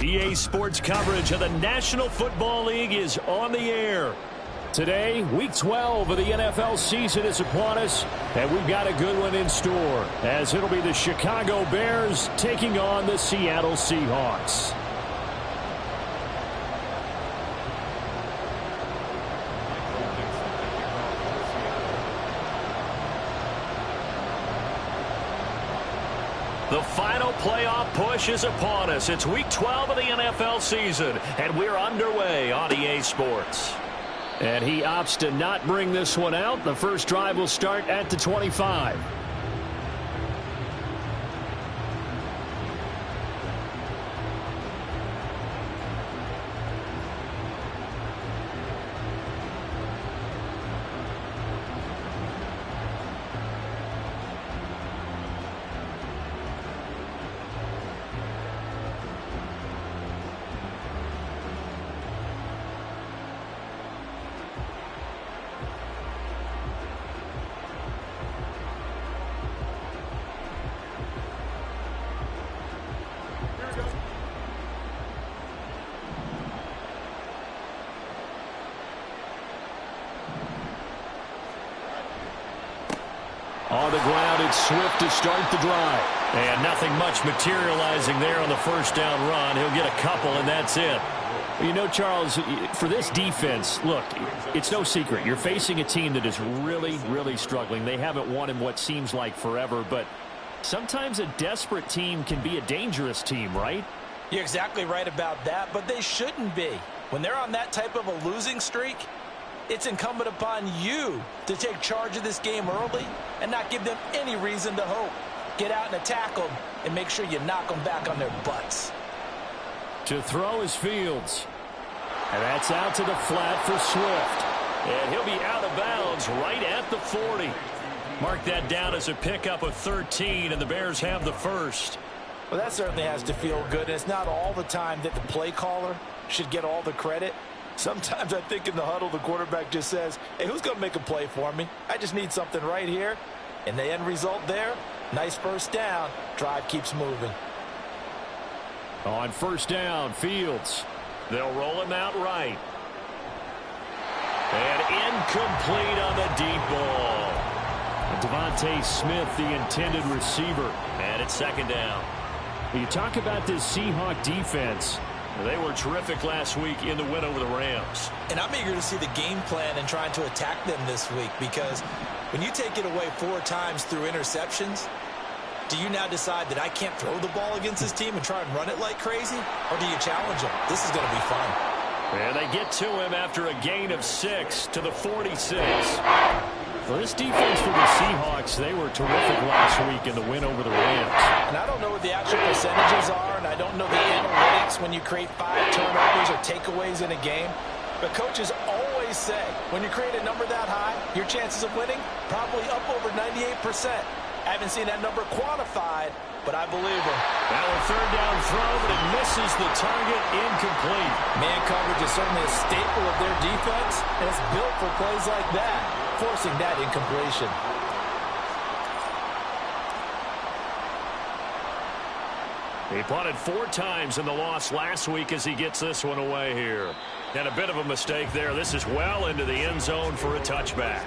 EA Sports coverage of the National Football League is on the air. Today, Week 12 of the NFL season is upon us, and we've got a good one in store, as it'll be the Chicago Bears taking on the Seattle Seahawks. The final playoff push is upon us. It's Week 12 of the NFL season, and we're underway on EA Sports. And he opts to not bring this one out. The first drive will start at the 25. On the ground, it's Swift to start the drive. And nothing much materializing there on the first down run. He'll get a couple, and that's it. You know, Charles, for this defense, look, it's no secret. You're facing a team that is really, really struggling. They haven't won in what seems like forever, but sometimes a desperate team can be a dangerous team, right? You're exactly right about that, but they shouldn't be. When they're on that type of a losing streak, it's incumbent upon you to take charge of this game early and not give them any reason to hope. Get out and attack them and make sure you knock them back on their butts. To throw is Fields. And that's out to the flat for Swift. And he'll be out of bounds right at the 40. Mark that down as a pickup of 13, and the Bears have the first. Well, that certainly has to feel good, and it's not all the time that the play caller should get all the credit. Sometimes I think in the huddle, the quarterback just says, hey, who's going to make a play for me? I just need something right here. And the end result there, nice first down. Drive keeps moving. On first down, Fields. They'll roll him out right. And incomplete on the deep ball. And Devontae Smith, the intended receiver. And it's second down. You talk about this Seahawk defense. They were terrific last week in the win over the Rams. And I'm eager to see the game plan and trying to attack them this week, because when you take it away 4 times through interceptions, do you now decide that I can't throw the ball against this team and try and run it like crazy? Or do you challenge them? This is going to be fun. And they get to him after a gain of 6 to the 46. Well, this defense for the Seahawks, they were terrific last week in the win over the Rams. And I don't know what the actual percentages are, and I don't know the analytics when you create 5 turnovers or takeaways in a game. But coaches always say, when you create a number that high, your chances of winning probably up over 98%. I haven't seen that number quantified, but I believe them. Now a third down throw, but it misses the target, incomplete. Man coverage is certainly a staple of their defense, and it's built for plays like that, forcing that incompletion. He punted 4 times in the loss last week as he gets this one away here. And a bit of a mistake there. This is well into the end zone for a touchback.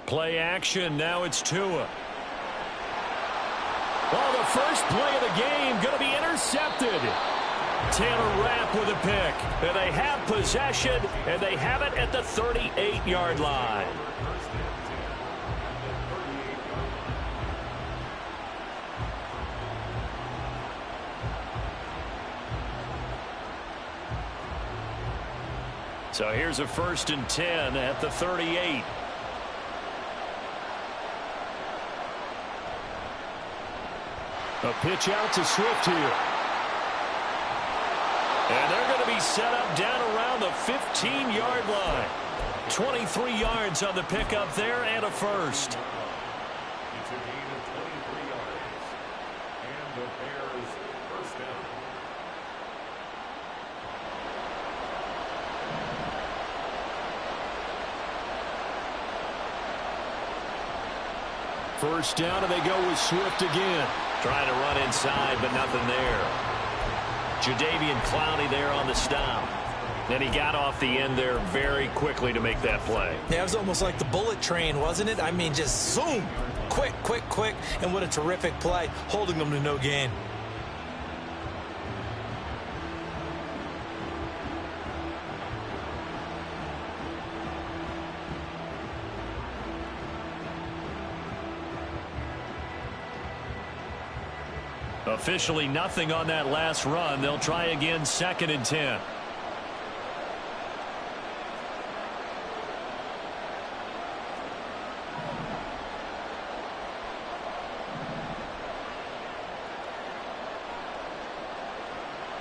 Play action. Now it's Tua. Well, the first play of the game going to be intercepted. Taylor Rapp with a pick. And they have possession, and they have it at the 38-yard line. So here's a 1st and 10 at the 38. A pitch out to Swift here. And they're going to be set up down around the 15-yard line. 23 yards on the pickup there and a first. It's a gain of 23 yards. And the Bears first down. First down, and they go with Swift again. Trying to run inside, but nothing there. Jadeveon Clowney there on the stop. And he got off the end there very quickly to make that play. Yeah, it was almost like the bullet train, wasn't it? I mean, just zoom. Quick, quick, quick. And what a terrific play, holding them to no gain. Officially nothing on that last run. They'll try again, 2nd and 10.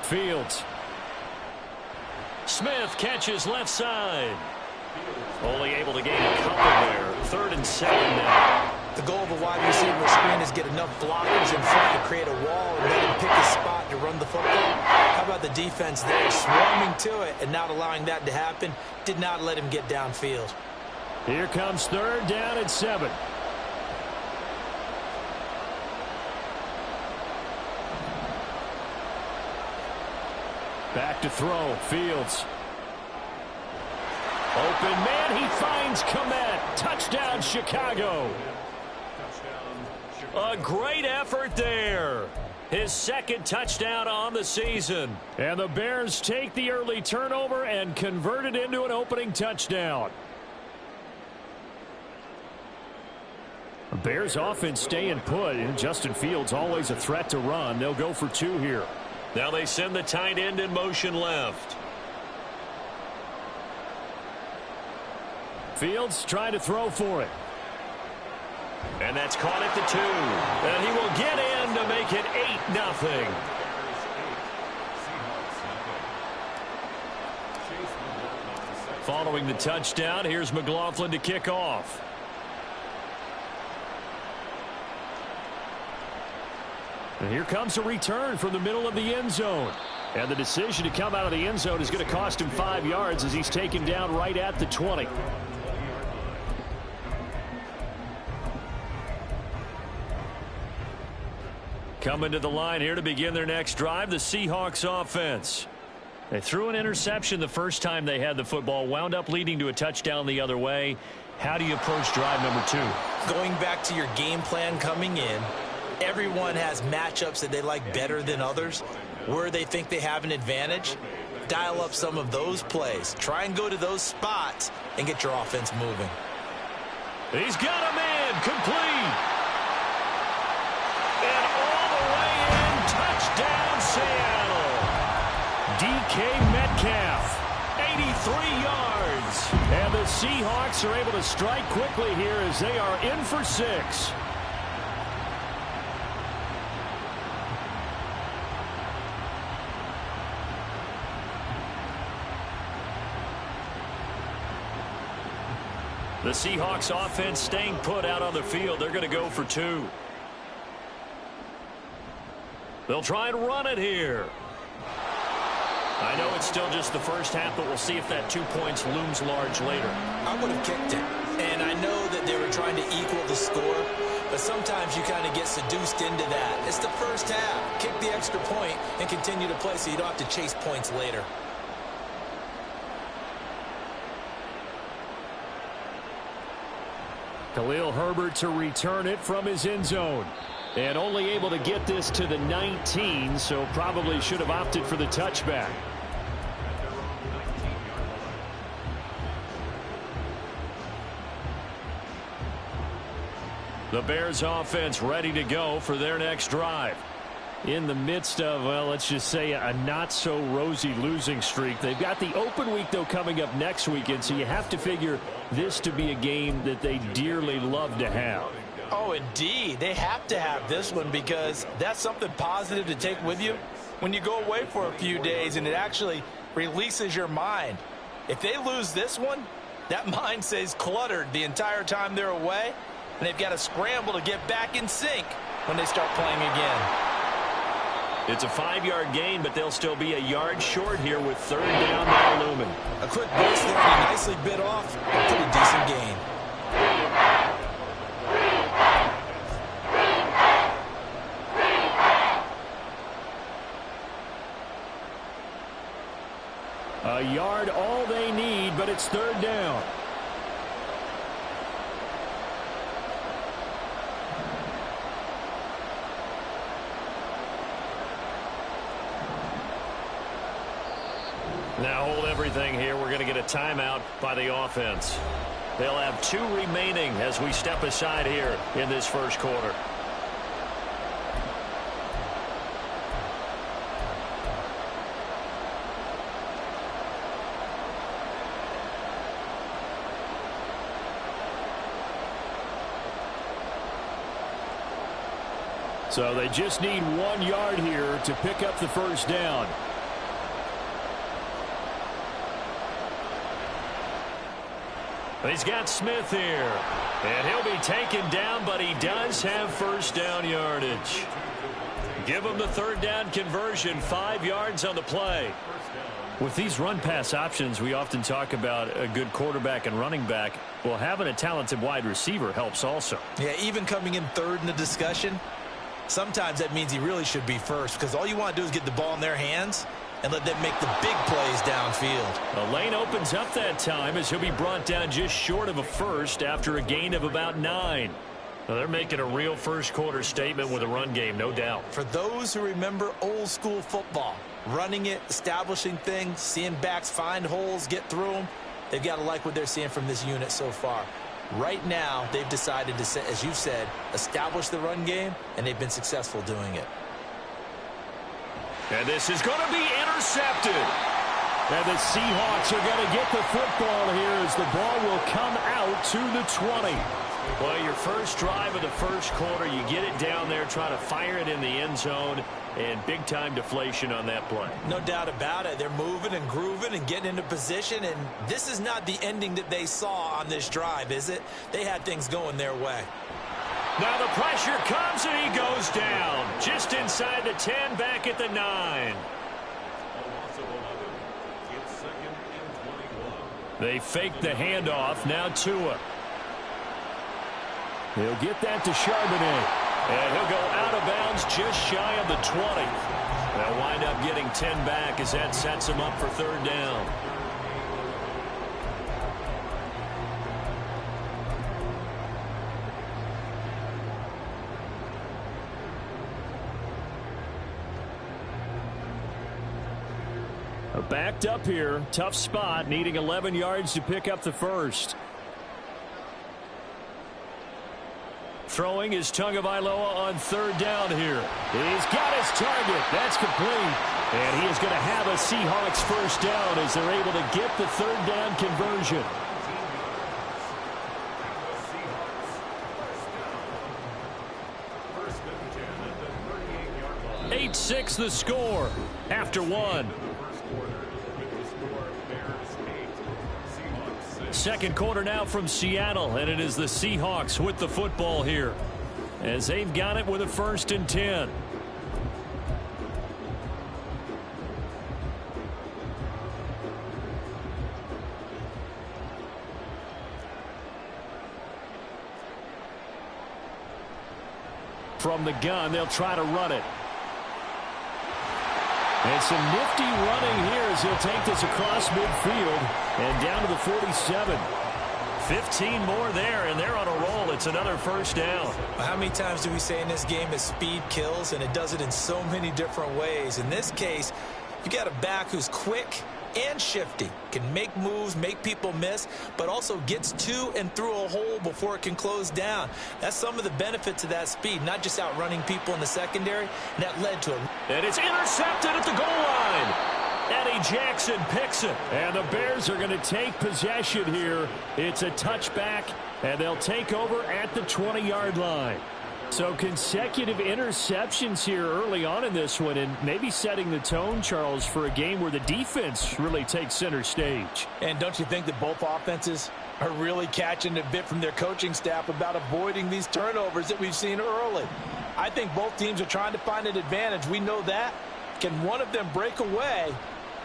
Fields. Smith catches left side. Only able to gain a couple there. 3rd and 7 now. The goal of a wide receiver screen is get enough blockers in front to create a wall and let him pick a spot to run the football. How about the defense there, swarming to it and not allowing that to happen? Did not let him get downfield. Here comes 3rd down and 7. Back to throw. Fields. Open man. He finds Kmet. Touchdown, Chicago. A great effort there. His 2nd touchdown on the season. And the Bears take the early turnover and convert it into an opening touchdown. The Bears offense staying put, and Justin Fields always a threat to run. They'll go for 2 here. Now they send the tight end in motion left. Fields trying to throw for it. And that's caught at the 2. And he will get in to make it 8-0. Following the touchdown, here's McLaughlin to kick off. And here comes a return from the middle of the end zone. And the decision to come out of the end zone is going to cost him 5 yards as he's taken down right at the 20. Coming to the line here to begin their next drive, the Seahawks offense. They threw an interception the first time they had the football, wound up leading to a touchdown the other way. How do you approach drive number 2? Going back to your game plan coming in, everyone has matchups that they like better than others. Where they think they have an advantage, dial up some of those plays. Try and go to those spots and get your offense moving. He's got a man complete. And all the way in, touchdown Seattle. DK Metcalf, 83 yards. And the Seahawks are able to strike quickly here as they are in for 6. The Seahawks offense staying put out on the field. They're going to go for 2. They'll try and run it here. I know it's still just the first half, but we'll see if that 2 points looms large later. I would have kicked it. And I know that they were trying to equal the score, but sometimes you kind of get seduced into that. It's the first half. Kick the extra point and continue to play so you don't have to chase points later. Khalil Herbert to return it from his end zone. And only able to get this to the 19, so probably should have opted for the touchback. The Bears offense ready to go for their next drive. In the midst of, well, let's just say a not-so-rosy losing streak. They've got the open week, though, coming up next weekend, so you have to figure this to be a game that they dearly love to have. Oh, indeed. They have to have this one because that's something positive to take with you when you go away for a few days, and it actually releases your mind. If they lose this one, that mind stays cluttered the entire time they're away, and they've got to scramble to get back in sync when they start playing again. It's a 5-yard gain, but they'll still be a yard short here with third down now looming. A quick burst there, and he nicely bit off a pretty decent gain. A yard all they need, but it's third down. Now hold everything here. We're going to get a timeout by the offense. They'll have 2 remaining as we step aside here in this first quarter. So they just need 1 yard here to pick up the first down. He's got Smith here, and he'll be taken down, but he does have first down yardage. Give him the third down conversion, 5 yards on the play. With these run-pass options, we often talk about a good quarterback and running back. Well, having a talented wide receiver helps also. Yeah, even coming in third in the discussion, sometimes that means he really should be first because all you want to do is get the ball in their hands and let them make the big plays downfield. The lane opens up that time as he'll be brought down just short of a first after a gain of about 9. Well, they're making a real first quarter statement with a run game, no doubt. For those who remember old school football, running it, establishing things, seeing backs find holes, get through them, they've got to like what they're seeing from this unit so far. Right now, they've decided to, as you said, establish the run game, and they've been successful doing it. And this is going to be intercepted. And the Seahawks are going to get the football here as the ball will come out to the 20. Well, your first drive of the first quarter, you get it down there, try to fire it in the end zone, and big-time deflation on that play. No doubt about it. They're moving and grooving and getting into position, and this is not the ending that they saw on this drive, is it? They had things going their way. Now the pressure comes, and he goes down. Just inside the 10, back at the 9. They fake the handoff. Now Tua. He'll get that to Charbonnet. And he'll go out of bounds just shy of the 20. They'll wind up getting 10 back as that sets him up for third down. Backed up here. Tough spot. Needing 11 yards to pick up the first. Throwing is Tagovailoa on third down here. He's got his target. That's complete. And he is going to have a Seahawks first down as they're able to get the third down conversion. 8-6 the score after 1. Second quarter now from Seattle, and it is the Seahawks with the football here as they've got it with a 1st and 10. From the gun, they'll try to run it. And some nifty running here as he'll take this across midfield and down to the 47. 15 more there, and they're on a roll. It's another first down. How many times do we say in this game that speed kills, and it does it in so many different ways? In this case, you got a back who's quick and shifty, can make moves, make people miss, but also gets to and through a hole before it can close down. That's some of the benefits of that speed, not just outrunning people in the secondary, and that led to a... And it's intercepted at the goal line. Eddie Jackson picks it. And the Bears are going to take possession here. It's a touchback, and they'll take over at the 20-yard line. So consecutive interceptions here early on in this one, and maybe setting the tone, Charles, for a game where the defense really takes center stage. And don't you think that both offenses are really catching a bit from their coaching staff about avoiding these turnovers that we've seen early? I think both teams are trying to find an advantage. We know that. Can one of them break away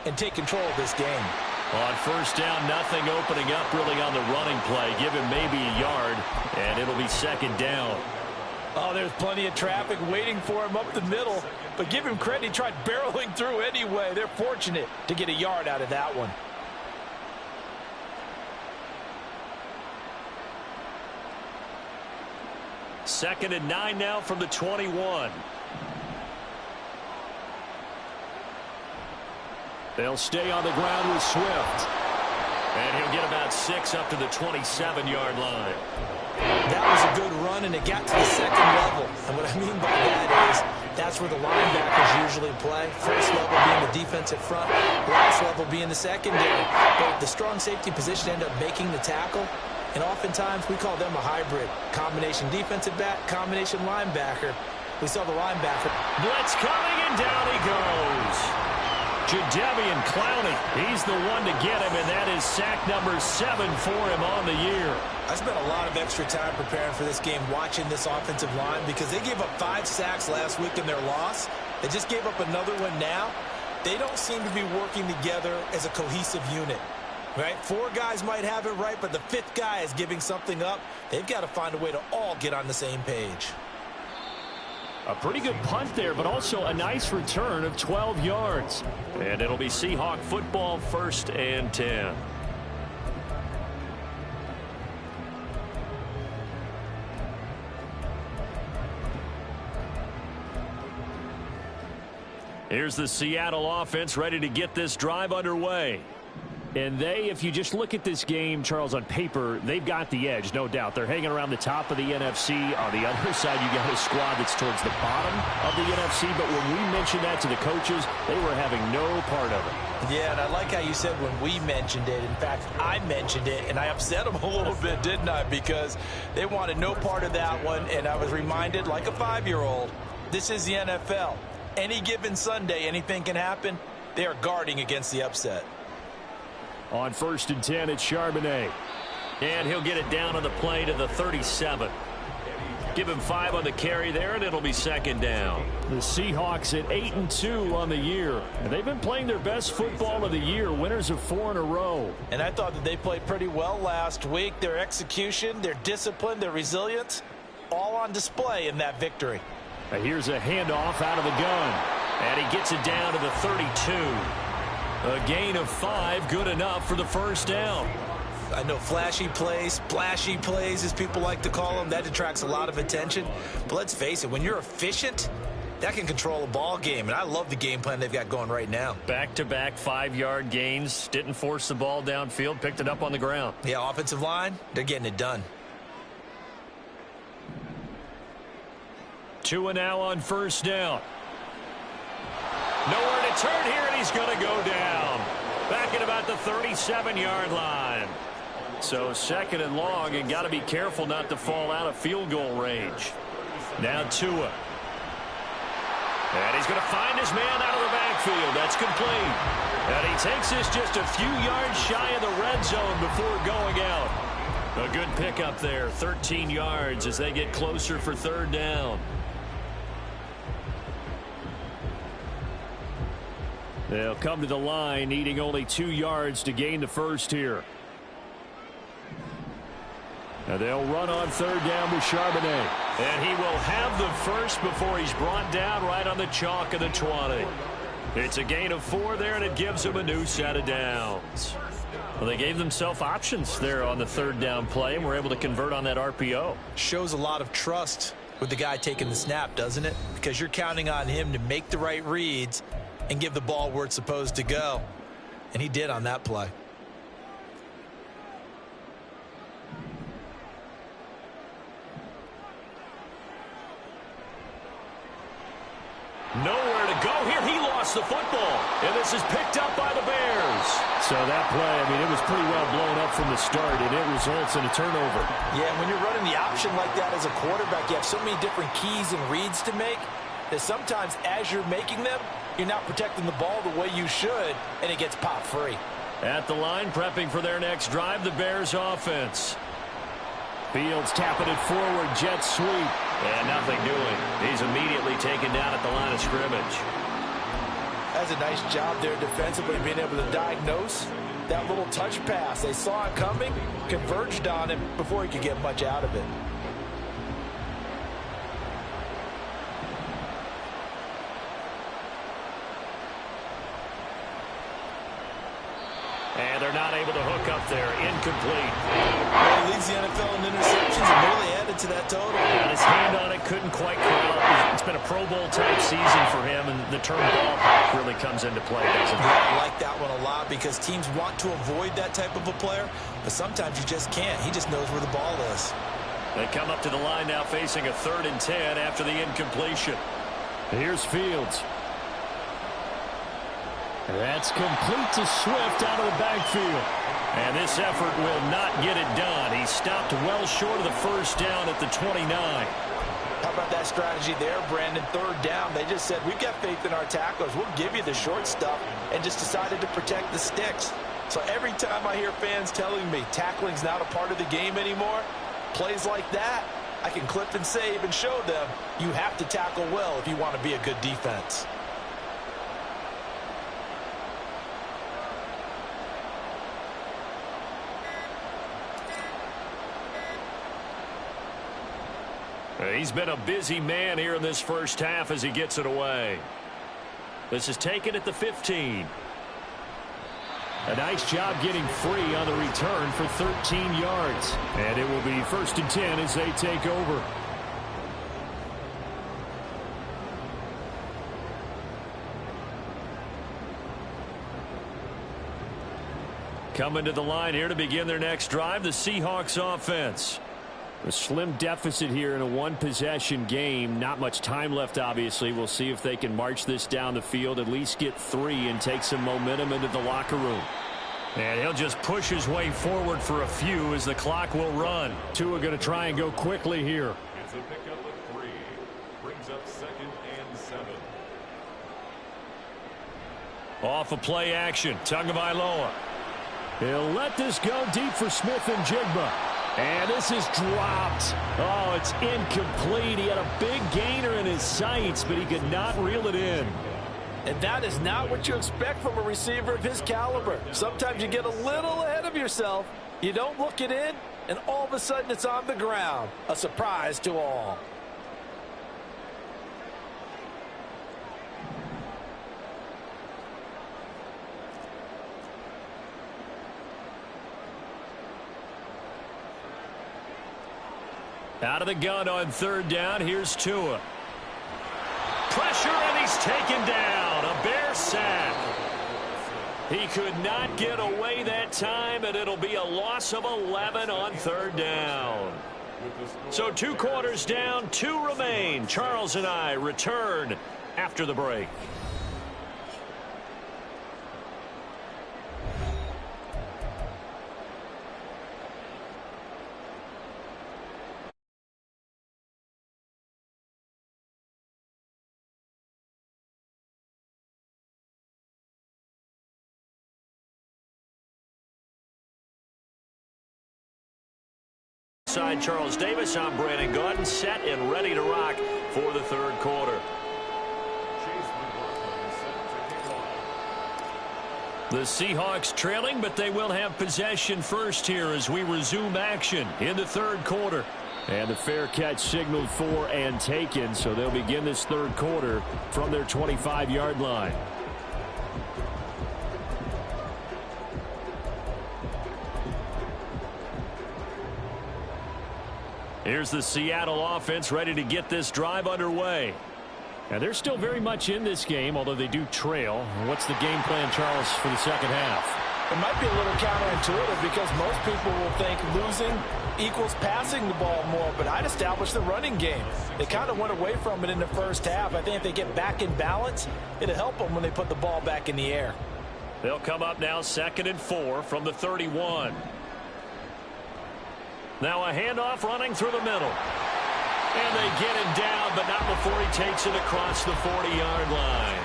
and take control of this game? On first down, nothing opening up really on the running play. Give him maybe a yard, and it'll be second down. Oh, there's plenty of traffic waiting for him up the middle. But give him credit, he tried barreling through anyway. They're fortunate to get a yard out of that one. Second and 9 now from the 21. They'll stay on the ground with Swift. And he'll get about 6 up to the 27-yard line. That was a good run, and it got to the second level. And what I mean by that is that's where the linebackers usually play. First level being the defensive front, last level being the secondary. But the strong safety position ended up making the tackle, and oftentimes we call them a hybrid. Combination defensive back, combination linebacker. We saw the linebacker. Blitz coming, and down he goes. Jadeveon Clowney, he's the one to get him, and that is sack number 7 for him on the year. I spent a lot of extra time preparing for this game watching this offensive line because they gave up 5 sacks last week in their loss. They just gave up another one now. They don't seem to be working together as a cohesive unit. Right? 4 guys might have it right, but the 5th guy is giving something up. They've got to find a way to all get on the same page. A pretty good punt there, but also a nice return of 12 yards. And it'll be Seahawk football, 1st and 10. Here's the Seattle offense ready to get this drive underway. And if you just look at this game, Charles, on paper, they've got the edge, no doubt. They're hanging around the top of the NFC. On the other side, you got a squad that's towards the bottom of the NFC. But when we mentioned that to the coaches, they were having no part of it. Yeah, and I like how you said when we mentioned it. In fact, I mentioned it, and I upset them a little bit, didn't I? Because they wanted no part of that one, and I was reminded, like a 5-year-old, this is the NFL. Any given Sunday, anything can happen. They are guarding against the upset. On 1st and 10, it's Charbonnet. And he'll get it down on the play to the 37. Give him 5 on the carry there, and it'll be second down. The Seahawks at 8-2 on the year. And they've been playing their best football of the year, winners of 4 in a row. And I thought that they played pretty well last week. Their execution, their discipline, their resilience, all on display in that victory. Now here's a handoff out of the gun. And he gets it down to the 32. A gain of 5, good enough for the first down. I know flashy plays, splashy plays, as people like to call them, that attracts a lot of attention. But let's face it, when you're efficient, that can control a ball game. And I love the game plan they've got going right now. Back-to-back 5-yard gains. Didn't force the ball downfield. Picked it up on the ground. Yeah, offensive line, they're getting it done. 2 now on first down. Nowhere to turn here, and he's going to go down. Back at about the 37-yard line. So 2nd and long, and got to be careful not to fall out of field goal range. Now Tua. And he's going to find his man out of the backfield. That's complete. And he takes this just a few yards shy of the red zone before going out. A good pickup there, 13 yards as they get closer for 3rd down. They'll come to the line, needing only 2 yards to gain the first here. And they'll run on 3rd down with Charbonnet. And he will have the first before he's brought down right on the chalk of the 20. It's a gain of 4 there, and it gives them a new set of downs. Well, they gave themselves options there on the 3rd down play, and were able to convert on that RPO. Shows a lot of trust with the guy taking the snap, doesn't it? Because you're counting on him to make the right reads and give the ball where it's supposed to go. And he did on that play. Nowhere to go here. He lost lost the football, and this is picked up by the Bears. So that play, I mean, it was pretty well blown up from the start, and it results in a turnover. Yeah, when you're running the option like that as a quarterback, you have so many different keys and reads to make that sometimes as you're making them, you're not protecting the ball the way you should, and it gets popped free. At the line, prepping for their next drive, the Bears offense. Fields tapping it forward, jet sweep. And nothing doing. He's immediately taken down at the line of scrimmage. That's a nice job there defensively, being able to diagnose that little touch pass. They saw it coming, converged on him before he could get much out of it. And they're not able to hook up there. Incomplete. Well, he leads the NFL in interceptions and nearly added to that total. Got his hand on it, couldn't quite corral it. It's been a Pro Bowl type season for him, and the term ball hawk really comes into play, doesn't it? I like that one a lot because teams want to avoid that type of a player, but sometimes you just can't. He just knows where the ball is. They come up to the line now facing a 3rd and 10 after the incompletion. Here's Fields. That's complete to Swift out of the backfield. And this effort will not get it done. He stopped well short of the first down at the 29. How about that strategy there, Brandon? 3rd down. They just said, we've got faith in our tacklers. We'll give you the short stuff, and just decided to protect the sticks. So every time I hear fans telling me tackling's not a part of the game anymore, plays like that, I can clip and save and show them you have to tackle well if you want to be a good defense. He's been a busy man here in this first half as he gets it away. This is taken at the 15. A nice job getting free on the return for 13 yards. And it will be 1st and 10 as they take over. Coming to the line here to begin their next drive, the Seahawks offense. A slim deficit here in a one-possession game. Not much time left, obviously. We'll see if they can march this down the field, at least get 3 and take some momentum into the locker room. And he'll just push his way forward for a few as the clock will run. Tua going to try and go quickly here. It's a pickup of 3. Brings up 2nd and 7. Off of play action. Tagovailoa. He'll let this go deep for Smith and Jigba. And this is dropped. Oh, it's incomplete. He had a big gainer in his sights, but he could not reel it in. And that is not what you expect from a receiver of his caliber. Sometimes you get a little ahead of yourself. You don't look it in, and all of a sudden it's on the ground. A surprise to all. Out of the gun on 3rd down. Here's Tua. Pressure, and he's taken down. A Bear sack. He could not get away that time, and it'll be a loss of 11 on 3rd down. So 2 quarters down, 2 remain. Charles and I return after the break. Charles Davis, I'm Brandon Gaudin, set and ready to rock for the 3rd quarter. The Seahawks trailing, but they will have possession first here as we resume action in the 3rd quarter. And the fair catch signaled for and taken, so they'll begin this 3rd quarter from their 25-yard line. Here's the Seattle offense ready to get this drive underway. And they're still very much in this game, although they do trail. What's the game plan, Charles, for the second half? It might be a little counterintuitive because most people will think losing equals passing the ball more, but I'd establish the running game. They kind of went away from it in the first half. I think if they get back in balance, it'll help them when they put the ball back in the air. They'll come up now 2nd and 4 from the 31. Now a handoff running through the middle. And they get him down, but not before he takes it across the 40-yard line.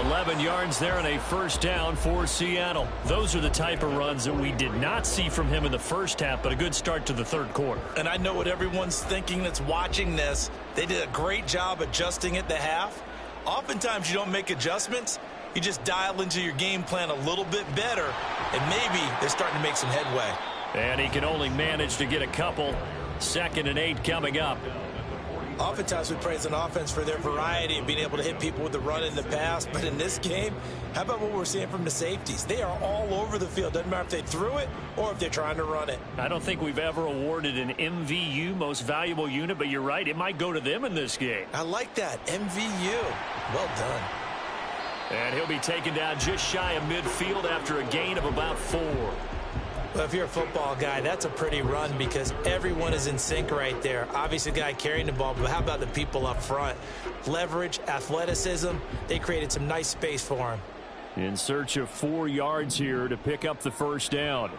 11 yards there and a first down for Seattle. Those are the type of runs that we did not see from him in the first half, but a good start to the third quarter. And I know what everyone's thinking that's watching this. They did a great job adjusting at the half. Oftentimes you don't make adjustments. You just dial into your game plan a little bit better, and maybe they're starting to make some headway. And he can only manage to get a couple. 2nd and 8 coming up. Oftentimes we praise an offense for their variety and being able to hit people with the run in the pass. But in this game, how about what we're seeing from the safeties? They are all over the field. Doesn't matter if they threw it or if they're trying to run it. I don't think we've ever awarded an MVU, most valuable unit, but you're right. It might go to them in this game. I like that. MVU. Well done. And he'll be taken down just shy of midfield after a gain of about 4. Well, if you're a football guy, that's a pretty run because everyone is in sync right there. Obviously, the guy carrying the ball, but how about the people up front? Leverage, athleticism, they created some nice space for him. In search of 4 yards here to pick up the first down.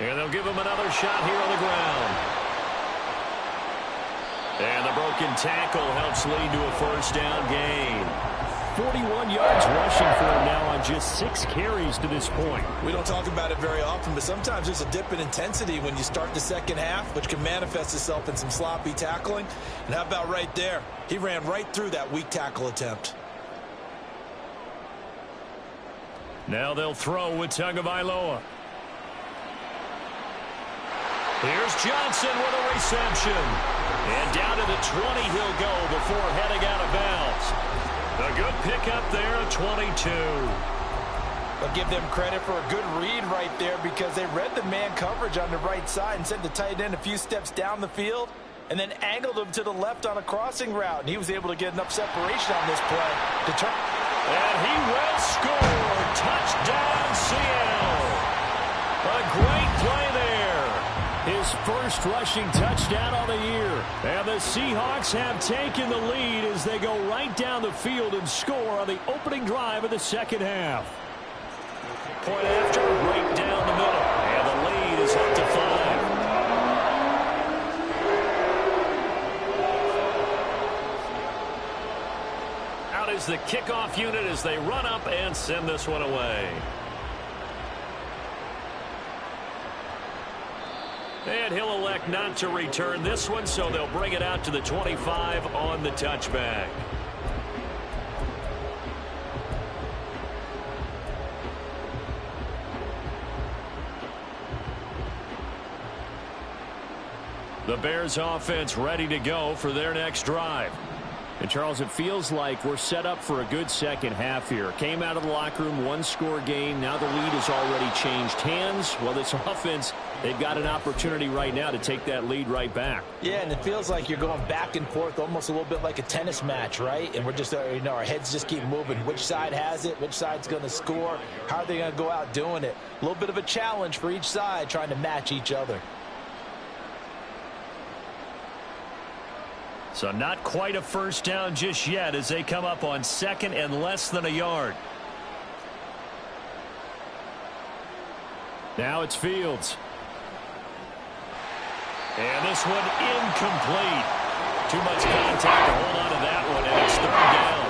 And they'll give him another shot here on the ground. And the broken tackle helps lead to a first down gain. 41 yards rushing for him now on just 6 carries to this point. We don't talk about it very often, but sometimes there's a dip in intensity when you start the second half, which can manifest itself in some sloppy tackling. And how about right there? He ran right through that weak tackle attempt. Now they'll throw with Tagovailoa. Here's Johnson with a reception. And down to the 20 he'll go before heading out of bounds. A good pickup there at 22. I'll give them credit for a good read right there because they read the man coverage on the right side and sent the tight end a few steps down the field and then angled him to the left on a crossing route. And he was able to get enough separation on this play to turn. And he will score. Touchdown, Seattle. A great play there. His first rushing touchdown of the year. And the Seahawks have taken the lead as they go right down the field and score on the opening drive of the second half. Point after, right down the middle. And the lead is up to 5. Out is the kickoff unit as they run up and send this one away. And he'll elect not to return this one, so they'll bring it out to the 25 on the touchback. The Bears offense ready to go for their next drive. And, Charles, it feels like we're set up for a good second half here. Came out of the locker room, 1-score game. Now the lead has already changed hands. Well, this offense, they've got an opportunity right now to take that lead right back. Yeah, and it feels like you're going back and forth almost a little bit like a tennis match, right? And we're just, our heads just keep moving. Which side has it? Which side's going to score? How are they going to go out doing it? A little bit of a challenge for each side trying to match each other. So not quite a first down just yet as they come up on 2nd and less than a yard. Now it's Fields. And this one incomplete. Too much contact to hold on to that one, and it's 3rd down.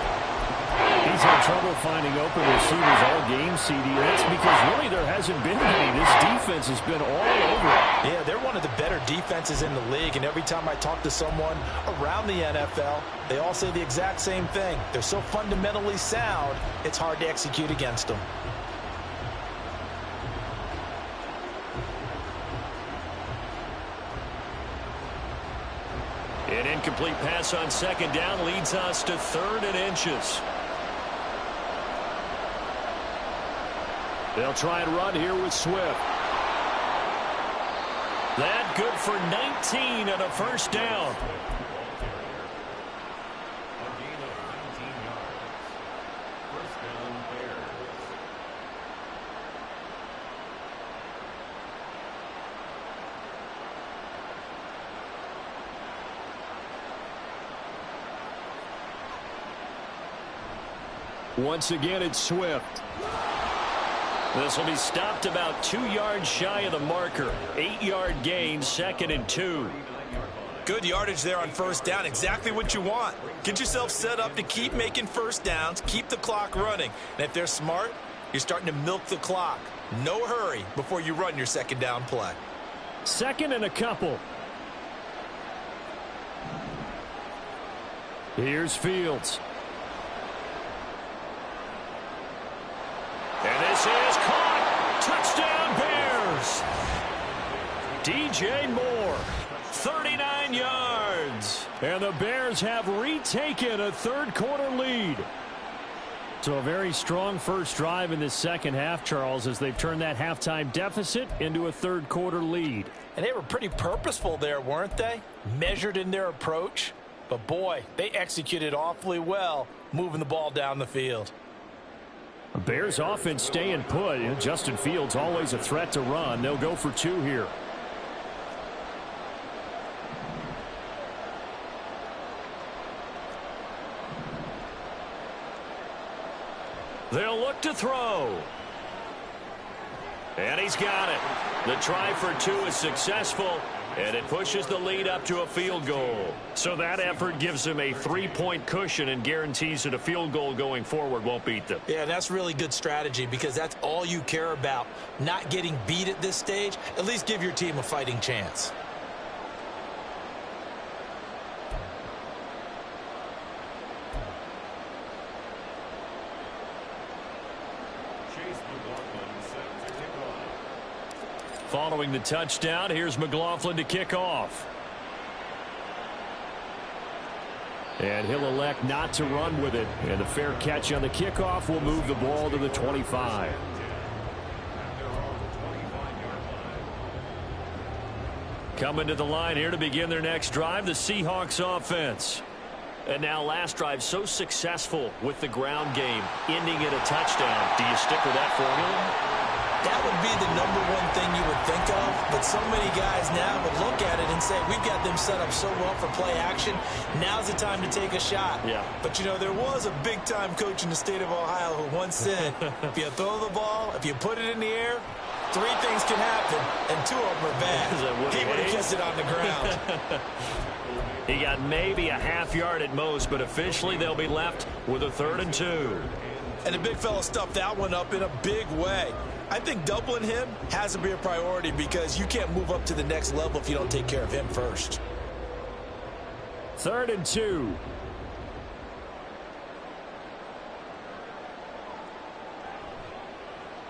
He's had trouble finding open receivers all game, CD. That's because really there hasn't been any. This defense has been all over it. Yeah, they're one of the better defenses in the league, and every time I talk to someone around the NFL, they all say the exact same thing. They're so fundamentally sound, it's hard to execute against them. An incomplete pass on 2nd down leads us to 3rd and inches. They'll try and run here with Swift. That good for 19 and a first down. Once again, it's Swift. This will be stopped about 2 yards shy of the marker. 8-yard gain, 2nd and 2. Good yardage there on first down. Exactly what you want. Get yourself set up to keep making first downs, keep the clock running. And if they're smart, you're starting to milk the clock. No hurry before you run your second down play. 2nd and a couple. Here's Fields. And this is caught. Touchdown, Bears. DJ Moore, 39 yards. And the Bears have retaken a third-quarter lead. So a very strong first drive in this second half, Charles, as they've turned that halftime deficit into a third-quarter lead. And they were pretty purposeful there, weren't they? Measured in their approach. But, boy, they executed awfully well moving the ball down the field. The Bears offense staying put. Justin Fields always a threat to run. They'll go for 2 here. They'll look to throw. And he's got it. The try for 2 is successful, and it pushes the lead up to a field goal. So that effort gives them a 3-point cushion and guarantees that a field goal going forward won't beat them. Yeah, that's really good strategy because that's all you care about. Not getting beat at this stage. At least give your team a fighting chance. Following the touchdown, here's McLaughlin to kick off. And he'll elect not to run with it. And the fair catch on the kickoff will move the ball to the 25. Coming to the line here to begin their next drive, the Seahawks offense. And now last drive so successful with the ground game, ending in a touchdown. Do you stick with that formula? That would be the number one thing you would think of, but so many guys now would look at it and say, we've got them set up so well for play action. Now's the time to take a shot. Yeah. But, you know, there was a big-time coach in the state of Ohio who once said, if you throw the ball, if you put it in the air, 3 things can happen, and 2 of them are bad. He would have kissed it on the ground. He got maybe a half yard at most, but officially they'll be left with a 3rd and 2. And the big fella stuffed that one up in a big way. I think doubling him has to be a priority because you can't move up to the next level if you don't take care of him first. 3rd and 2.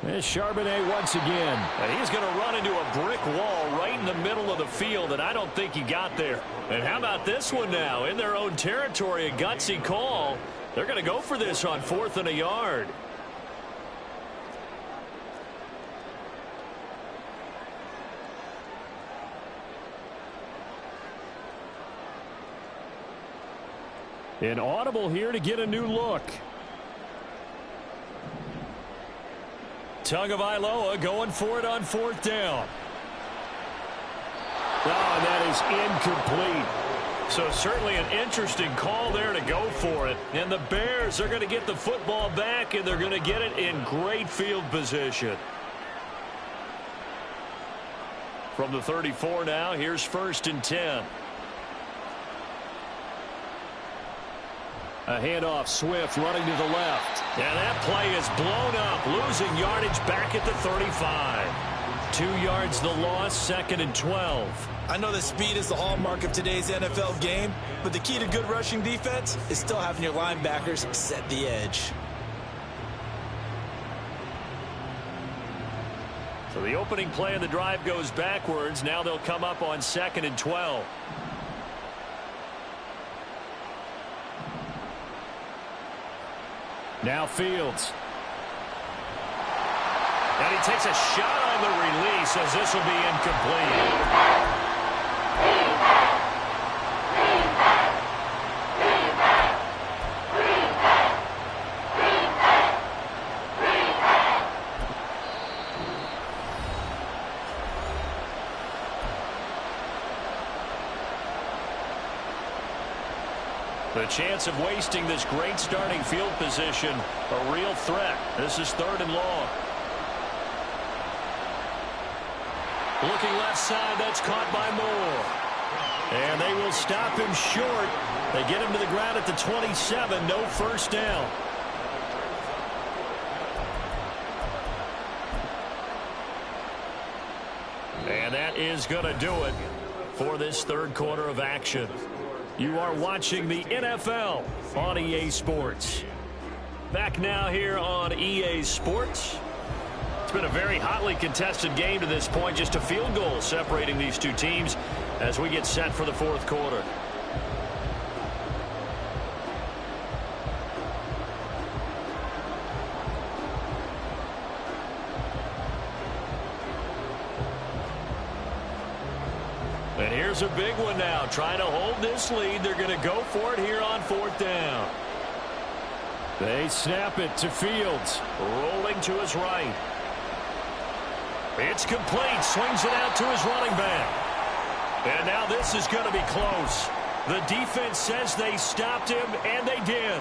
There's Charbonnet once again. And he's going to run into a brick wall right in the middle of the field, and I don't think he got there. And how about this one now? In their own territory, a gutsy call. They're going to go for this on 4th and a yard. An audible here to get a new look. Tagovailoa going for it on 4th down. Oh, that is incomplete. So certainly an interesting call there to go for it. And the Bears are going to get the football back, and they're going to get it in great field position. From the 34 now, here's 1st and 10. A handoff, Swift running to the left. And that play is blown up, losing yardage back at the 35. 2 yards the loss, 2nd and 12. I know that speed is the hallmark of today's NFL game, but the key to good rushing defense is still having your linebackers set the edge. So the opening play of the drive goes backwards. Now they'll come up on 2nd and 12. Now Fields. And he takes a shot on the release as this will be incomplete. The chance of wasting this great starting field position, a real threat. This is 3rd and long. Looking left side, that's caught by Moore. And they will stop him short. They get him to the ground at the 27, no first down. And that is going to do it for this 3rd quarter of action. You are watching the NFL on EA Sports. Back now here on EA Sports. It's been a very hotly contested game to this point. Just a field goal separating these two teams as we get set for the 4th quarter. And here's a big one now. Trying to hold this lead. They're going to go for it here on 4th down. They snap it to Fields. Rolling to his right. It's complete. Swings it out to his running back. And now this is going to be close. The defense says they stopped him, and they did.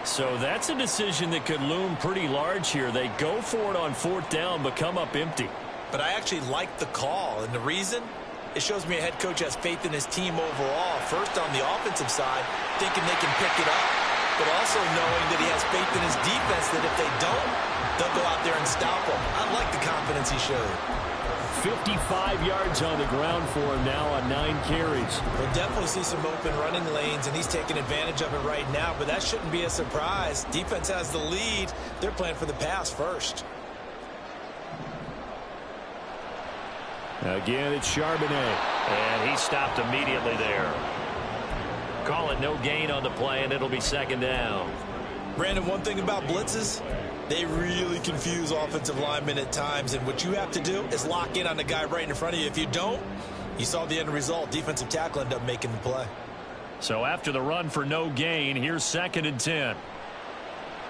So that's a decision that could loom pretty large here. They go for it on 4th down, but come up empty. But I actually like the call, and the reason? It shows me a head coach has faith in his team overall. First on the offensive side, thinking they can pick it up, but also knowing that he has faith in his defense that if they don't, they'll go out there and stop him. I like the confidence he showed. 55 yards on the ground for him now on 9 carries. We'll definitely see some open running lanes, and he's taking advantage of it right now, but that shouldn't be a surprise. Defense has the lead. They're playing for the pass first. Again, it's Charbonnet. And he stopped immediately there. Call it no gain on the play, and it'll be 2nd down. Brandon, one thing about blitzes, they really confuse offensive linemen at times, and what you have to do is lock in on the guy right in front of you. If you don't, you saw the end result. Defensive tackle ended up making the play. So after the run for no gain, here's 2nd and 10.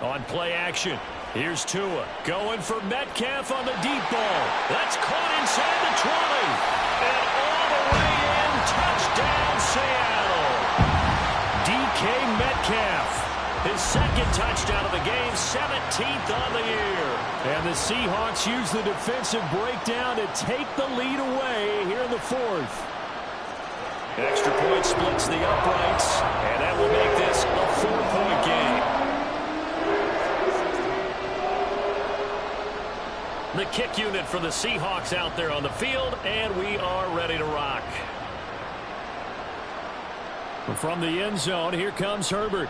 On play action, here's Tua going for Metcalf on the deep ball. That's caught inside the 20. And all the way in, touchdown Seattle. DK Metcalf, his 2nd touchdown of the game, 17th on the year. And the Seahawks use the defensive breakdown to take the lead away here in the 4th. Extra point splits the uprights, and that will make this a 4-point game. The kick unit for the Seahawks out there on the field, and we are ready to rock. From the end zone, here comes Herbert.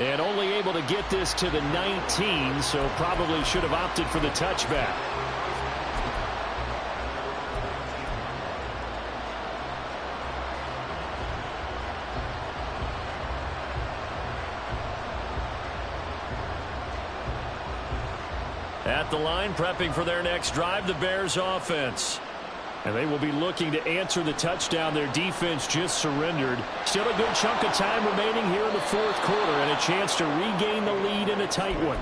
And only able to get this to the 19, so probably should have opted for the touchback. At the line, prepping for their next drive, the Bears offense. And they will be looking to answer the touchdown their defense just surrendered. Still a good chunk of time remaining here in the 4th quarter, and a chance to regain the lead in a tight one.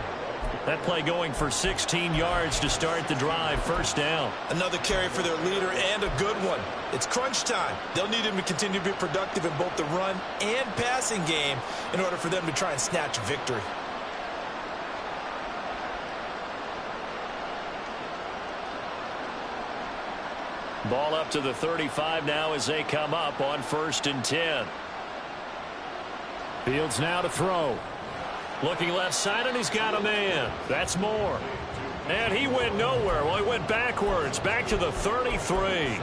That play going for 16 yards to start the drive. 1st down. Another carry for their leader, and a good one. It's crunch time. They'll need him to continue to be productive in both the run and passing game in order for them to try and snatch a victory. Ball up to the 35 now as they come up on 1st and 10. Fields now to throw. Looking left side, and he's got a man. That's Moore. And he went nowhere. Well, he went backwards, back to the 33.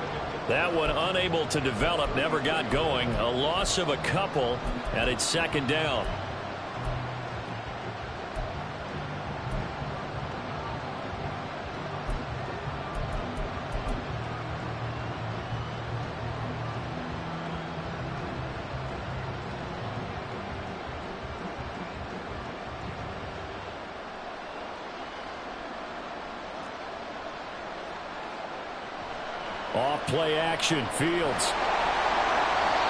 That one unable to develop, never got going. A loss of a couple, and it's 2nd down. Off play action, Fields.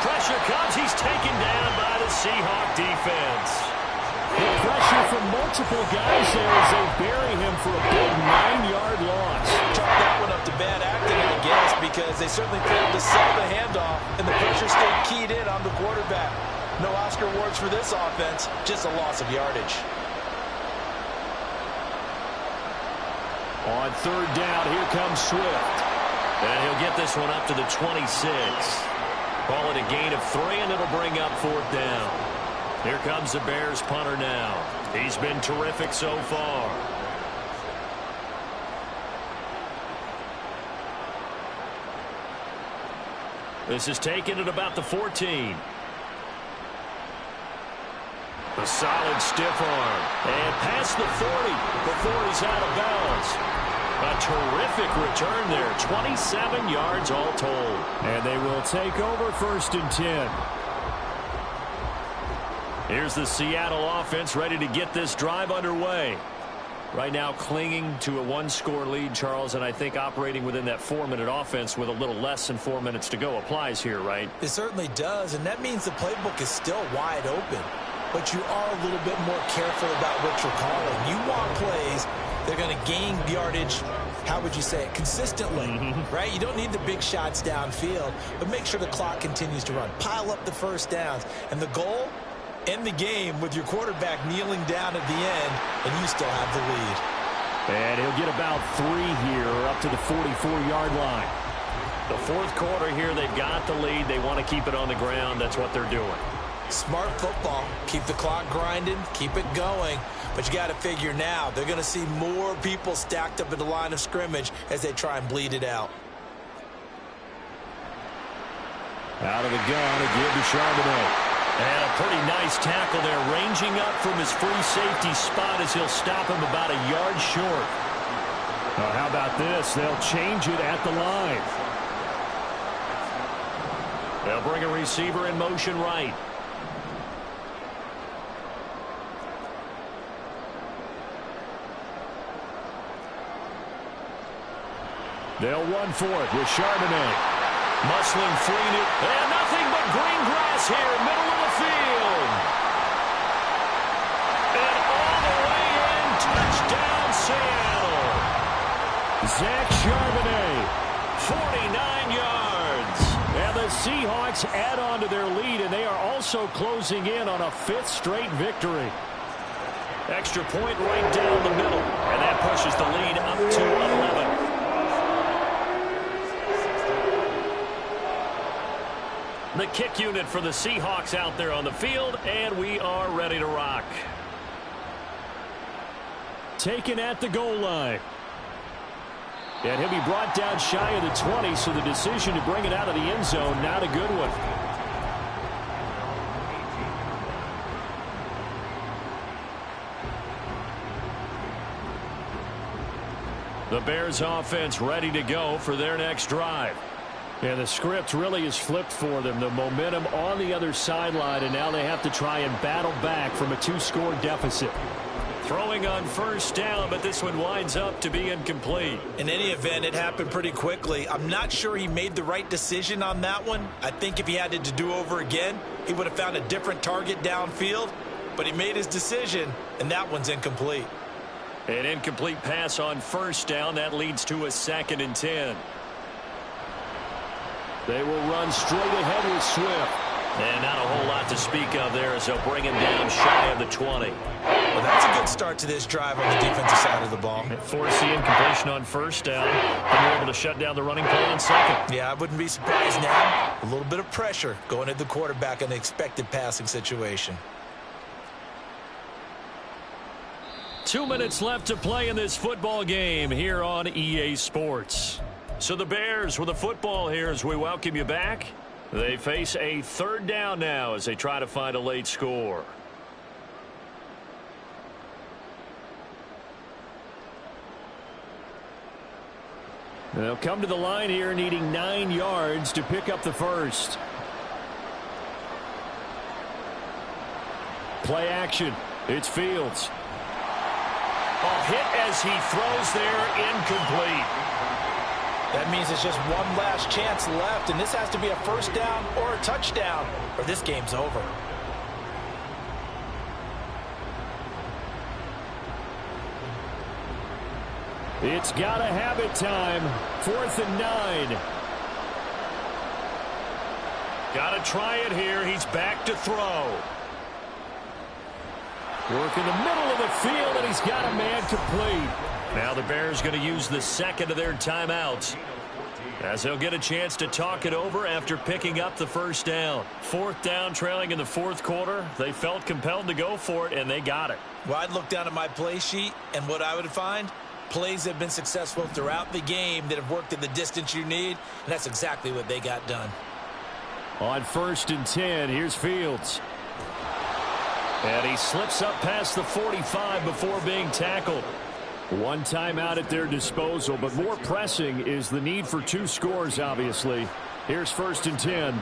Pressure comes, he's taken down by the Seahawk defense. The pressure from multiple guys there as they bury him for a big 9-yard loss. Chalk that one up to bad acting, I guess, because they certainly failed to sell the handoff, and the pressure stayed keyed in on the quarterback. No Oscar awards for this offense, just a loss of yardage. On third down, here comes Swift. And he'll get this one up to the 26. Call it a gain of 3, and it'll bring up fourth down. Here comes the Bears punter now. He's been terrific so far. This is taken at about the 14. A solid stiff arm. And past the 40 before he's out of bounds. A terrific return there. 27 yards all told. And they will take over 1st and 10. Here's the Seattle offense ready to get this drive underway. Right now clinging to a 1-score lead, Charles, and I think operating within that 4-minute offense with a little less than 4 minutes to go applies here, right? It certainly does, and that means the playbook is still wide open. But you are a little bit more careful about what you're calling. You want plays, they're going to gain yardage, how would you say it, consistently, right? You don't need the big shots downfield, but make sure the clock continues to run. Pile up the first downs, and the goal, end the game with your quarterback kneeling down at the end, and you still have the lead. And he'll get about 3 here, up to the 44-yard line. The fourth quarter here, they've got the lead. They want to keep it on the ground. That's what they're doing. Smart football. Keep the clock grinding, keep it going. But you got to figure now, they're going to see more people stacked up at the line of scrimmage as they try and bleed it out. Out of the gun, again to Charbonnet. And a pretty nice tackle there, ranging up from his free safety spot as he'll stop him about a yard short. Well, how about this? They'll change it at the line. They'll bring a receiver in motion right. They'll run for it with Charbonnet. Musling freeing it, and nothing but green grass here, middle of the field. And all the way in, touchdown Seattle. Zach Charbonnet. 49 yards. And the Seahawks add on to their lead, and they are also closing in on a 5th straight victory. Extra point right down the middle, and that pushes the lead up to 11. The kick unit for the Seahawks out there on the field, and we are ready to rock. Taken at the goal line. And he'll be brought down shy of the 20, so the decision to bring it out of the end zone, not a good one. The Bears offense ready to go for their next drive. And the script really is flipped for them. The momentum on the other sideline, and now they have to try and battle back from a 2-score deficit. Throwing on first down, but this one winds up to be incomplete. In any event, it happened pretty quickly. I'm not sure he made the right decision on that one. I think if he had to do over again, he would have found a different target downfield. But he made his decision, and that one's incomplete. An incomplete pass on first down. That leads to a 2nd and 10. They will run straight ahead with Swift. And not a whole lot to speak of there as they'll bring him down shy of the 20. Well, that's a good start to this drive on the defensive side of the ball. Force the incompletion on first down, and they're able to shut down the running play on 2nd. Yeah, I wouldn't be surprised now. A little bit of pressure going at the quarterback in the expected passing situation. 2 minutes left to play in this football game here on EA Sports. So the Bears with the football here as we welcome you back. They face a 3rd down now as they try to find a late score. They'll come to the line here needing 9 yards to pick up the first. Play action. It's Fields. A hit as he throws there, incomplete. That means it's just one last chance left, and this has to be a first down or a touchdown, or this game's over. It's got to have it time. 4th and 9. Got to try it here. He's back to throw. Work in the middle of the field, and he's got a man complete. Now the Bears going to use the second of their timeouts, as they'll get a chance to talk it over after picking up the first down. Fourth down, trailing in the fourth quarter. They felt compelled to go for it, and they got it. Well, I'd look down at my play sheet, and what I would find, plays that have been successful throughout the game that have worked in the distance you need, and that's exactly what they got done. On 1st and 10, here's Fields. And he slips up past the 45 before being tackled. One timeout at their disposal, but more pressing is the need for 2 scores, obviously. Here's 1st and 10.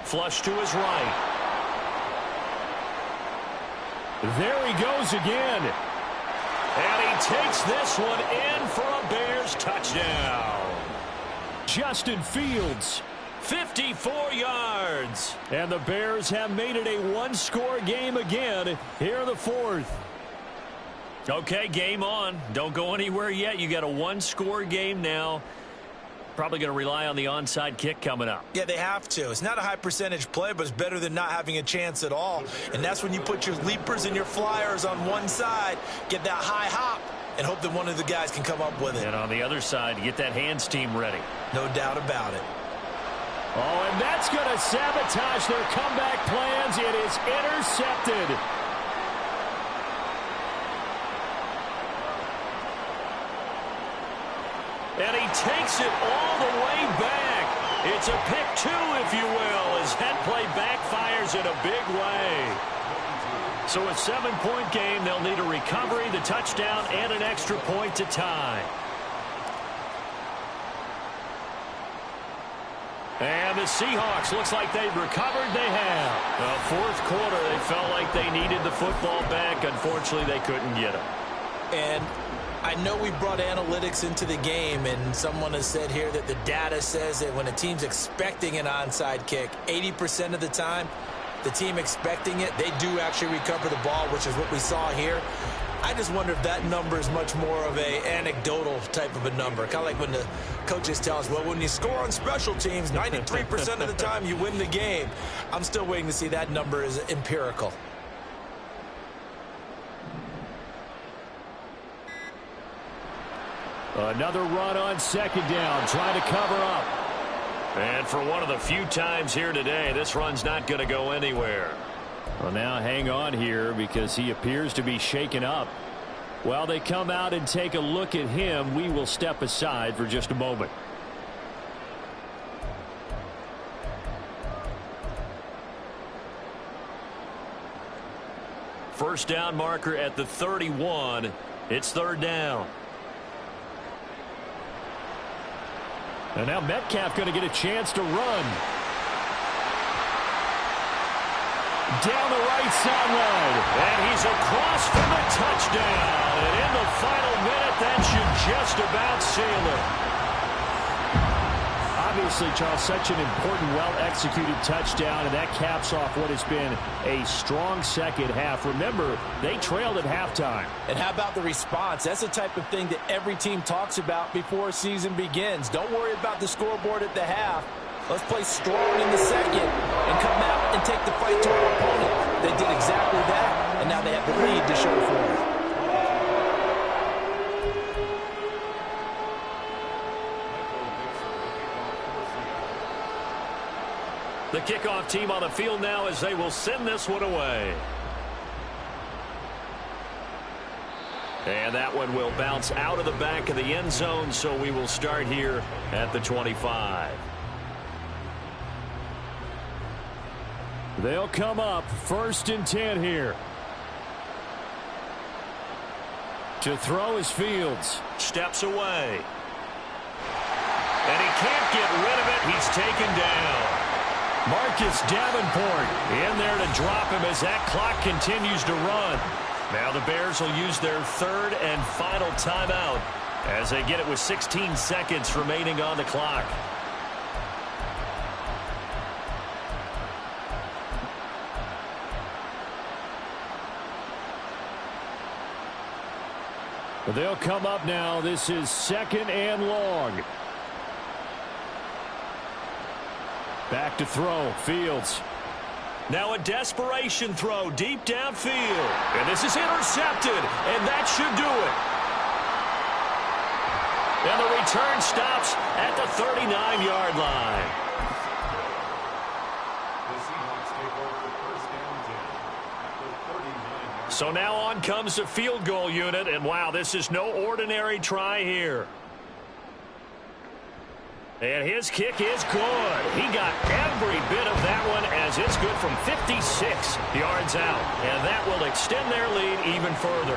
Flush to his right. There he goes again. And he takes this one in for a Bears touchdown. Justin Fields. 54 yards. And the Bears have made it a one-score game again here in the fourth. Okay, game on. Don't go anywhere yet. You got a one-score game now. Probably going to rely on the onside kick coming up. Yeah, they have to. It's not a high percentage play, but it's better than not having a chance at all. And that's when you put your leapers and your flyers on one side, get that high hop, and hope that one of the guys can come up with it. And on the other side, get that hands team ready. No doubt about it. Oh, and that's going to sabotage their comeback plans. It is intercepted. And he takes it all the way back. It's a pick 2, if you will, as head play backfires in a big way. So a 7-point game, they'll need a recovery, the touchdown, and an extra point to tie. And the Seahawks, looks like they've recovered. They have. The fourth quarter, they felt like they needed the football back. Unfortunately, they couldn't get it. And I know we brought analytics into the game, and someone has said here that the data says that when a team's expecting an onside kick, 80% of the time, the team expecting it, they do actually recover the ball, which is what we saw here. I just wonder if that number is much more of a anecdotal type of a number. Kind of like when the coaches tell us, well, when you score on special teams, 93% of the time you win the game. I'm still waiting to see that number is empirical. Another run on 2nd down, trying to cover up. And for one of the few times here today, this run's not going to go anywhere. Well, now hang on here because he appears to be shaken up. While they come out and take a look at him, we will step aside for just a moment. First down marker at the 31. It's 3rd down. And now Metcalf going to get a chance to run. Down the right sideline. And he's across for the touchdown. And in the final minute, that should just about seal it. Obviously, Charles, such an important, well-executed touchdown, and that caps off what has been a strong second half. Remember, they trailed at halftime. And how about the response? That's the type of thing that every team talks about before a season begins. Don't worry about the scoreboard at the half. Let's play strong in the second and come out and take the fight to our opponent. They did exactly that, and now they have the lead to show for it. The kickoff team on the field now as they will send this one away. And that one will bounce out of the back of the end zone, so we will start here at the 25. They'll come up 1st and 10 here. To throw is Fields. Steps away. And he can't get rid of it. He's taken down. Marcus Davenport in there to drop him as that clock continues to run. Now the Bears will use their 3rd and final timeout as they get it with 16 seconds remaining on the clock. They'll come up now. This is 2nd and long. Back to throw. Fields. Now a desperation throw deep downfield. And this is intercepted. And that should do it. And the return stops at the 39-yard line. The Seahawks take over first down 10 at the 39-yard. So now on comes the field goal unit. And wow, this is no ordinary try here. And his kick is good. He got every bit of that one as it's good from 56 yards out. And that will extend their lead even further.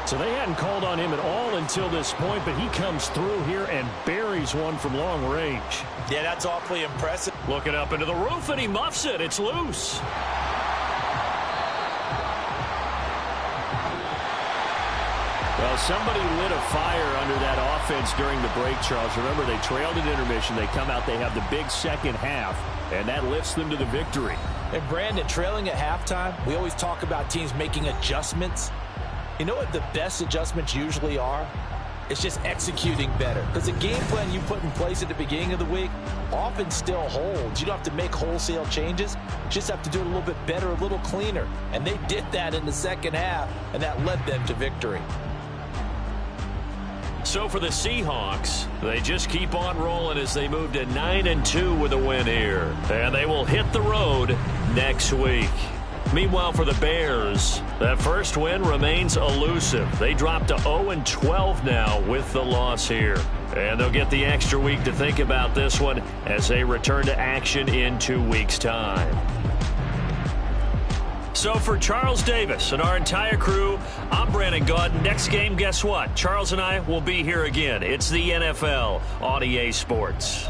So they hadn't called on him at all until this point, but he comes through here and buries one from long range. Yeah, that's awfully impressive. Looking up into the roof, and he muffs it. It's loose. Well, somebody lit a fire under that offense during the break, Charles. Remember, they trailed at intermission. They come out, they have the big second half, and that lifts them to the victory. And Brandon, trailing at halftime, we always talk about teams making adjustments. You know what the best adjustments usually are? It's just executing better. Because the game plan you put in place at the beginning of the week often still holds. You don't have to make wholesale changes. You just have to do it a little bit better, a little cleaner. And they did that in the second half, and that led them to victory. So for the Seahawks, they just keep on rolling as they move to 9-2 with a win here. And they will hit the road next week. Meanwhile, for the Bears, that first win remains elusive. They drop to 0-12 now with the loss here. And they'll get the extra week to think about this one as they return to action in 2 weeks' time. So for Charles Davis and our entire crew, I'm Brandon Gaudin. Next game, guess what? Charles and I will be here again. It's the NFL on EA Sports.